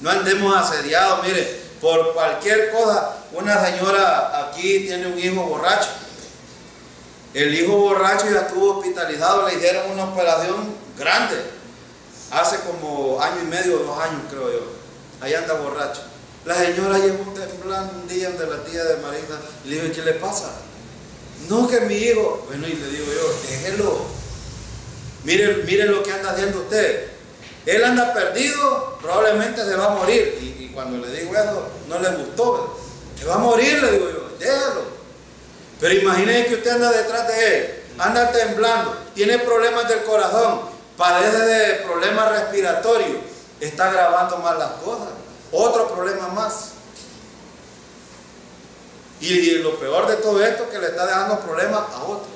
No andemos asediados. Mire, por cualquier cosa. Una señora aquí tiene un hijo borracho. El hijo borracho ya estuvo hospitalizado, le hicieron una operación grande. Hace como 1 año y medio, 2 años creo yo. Ahí anda borracho. La señora llegó temblando un día ante la tía de Marisa y le dijo, ¿qué le pasa? No, que mi hijo. Bueno, y le digo yo, déjelo. Miren lo que anda haciendo usted. Él anda perdido, probablemente se va a morir. Y cuando le digo eso, no le gustó. Se va a morir, le digo yo, déjalo. Pero imagínense que usted anda detrás de él, anda temblando, tiene problemas del corazón, padece de problemas respiratorios, está agravando más las cosas. Otro problema más. Y lo peor de todo esto es que le está dejando problemas a otro.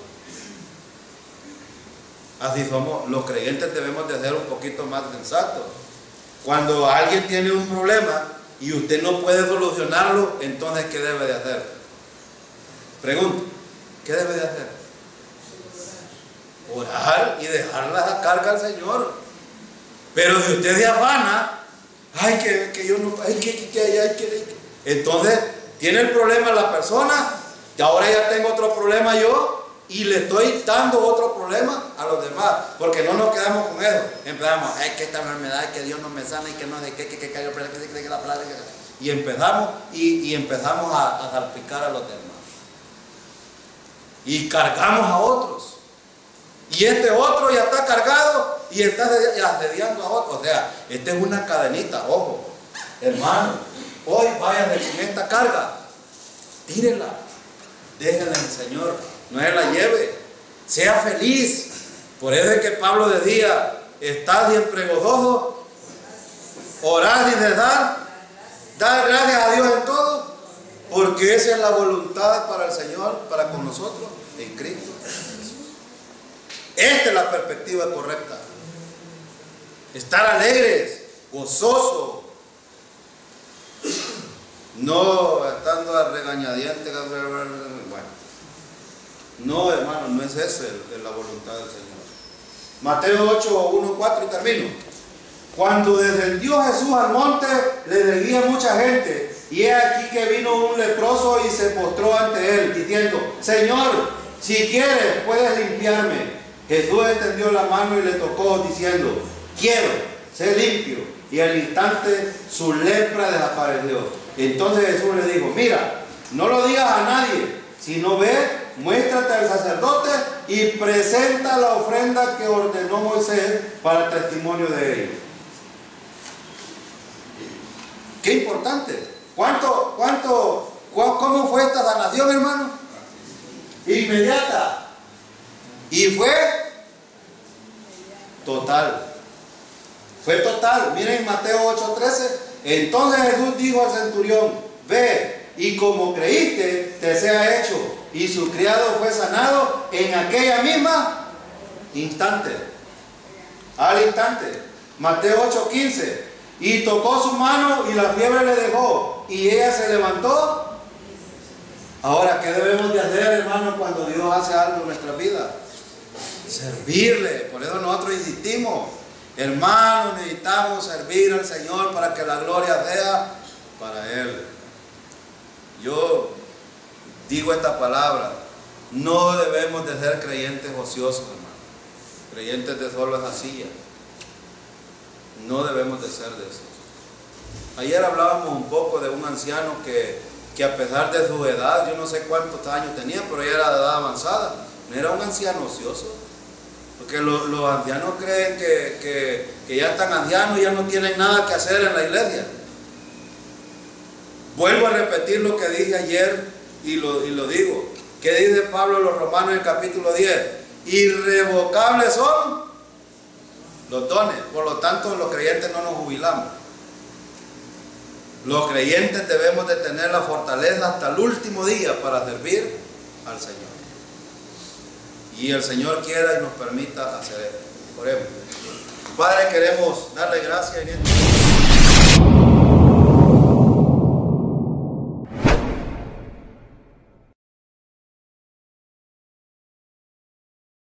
Así somos, los creyentes debemos de ser un poquito más sensatos. Cuando alguien tiene un problema y usted no puede solucionarlo, entonces ¿qué debe de hacer? Pregunto, ¿qué debe de hacer? Orar y dejar la carga al Señor. Pero si usted se afana, ay, que yo no, ay, que. Entonces, tiene el problema la persona, y ahora ya tengo otro problema yo, y le estoy dando otro problema a los demás, porque no nos quedamos con eso. Empezamos, ay, que esta enfermedad, que Dios no me sana, y que no sé qué, y empezamos a salpicar a los demás. Y cargamos a otros. Y este otro ya está cargado y está asediando a otro. O sea, esta es una cadenita, ojo. Hermano, hoy váyanse con esta carga. Tírela. Déjenla en el Señor. No se la lleve. Sea feliz. Por eso es que Pablo decía, estad siempre gozoso, orad sin cesar, dar gracias a Dios en todo, porque esa es la voluntad para el Señor, para con nosotros, en Cristo. Esta es la perspectiva correcta. Estar alegres, gozosos, no estando a regañadientes. Bueno, no, hermano, no es esa la voluntad del Señor. Mateo 8, 1, 4 y termino. Cuando descendió Jesús al monte, le seguía mucha gente. Y he aquí que vino un leproso y se postró ante él, diciendo: Señor, si quieres, puedes limpiarme. Jesús extendió la mano y le tocó, diciendo: quiero, sé limpio. Y al instante su lepra desapareció. Entonces Jesús le dijo: mira, no lo digas a nadie, sino ve, muéstrate al sacerdote y presenta la ofrenda que ordenó Moisés para testimonio de ellos. Qué importante. ¿Cómo fue esta sanación, hermano? Inmediata. Y fue total. Fue total. Miren Mateo 8:13. Entonces Jesús dijo al centurión: ve, y como creíste, te sea hecho. Y su criado fue sanado en aquella misma instante. Al instante. Mateo 8:15. Y tocó su mano y la fiebre le dejó. Y ella se levantó. Ahora, ¿qué debemos de hacer, hermano, cuando Dios hace algo en nuestra vida? Servirle. Por eso nosotros insistimos. Hermanos, necesitamos servir al Señor para que la gloria sea para Él. Yo digo esta palabra: no debemos de ser creyentes ociosos, hermano. Creyentes de solo esa silla. No debemos de ser de eso. Ayer hablábamos un poco de un anciano que a pesar de su edad, yo no sé cuántos años tenía, pero ya era de edad avanzada. No era un anciano ocioso. Porque los ancianos creen que ya están ancianos y ya no tienen nada que hacer en la iglesia. Vuelvo a repetir lo que dije ayer y lo digo. ¿Qué dice Pablo en los Romanos en el capítulo 10? Irrevocables son los dones. Por lo tanto, los creyentes no nos jubilamos. Los creyentes debemos de tener la fortaleza hasta el último día para servir al Señor. Y el Señor quiera y nos permita hacer esto. Oremos. Padre, queremos darle gracias en este momento.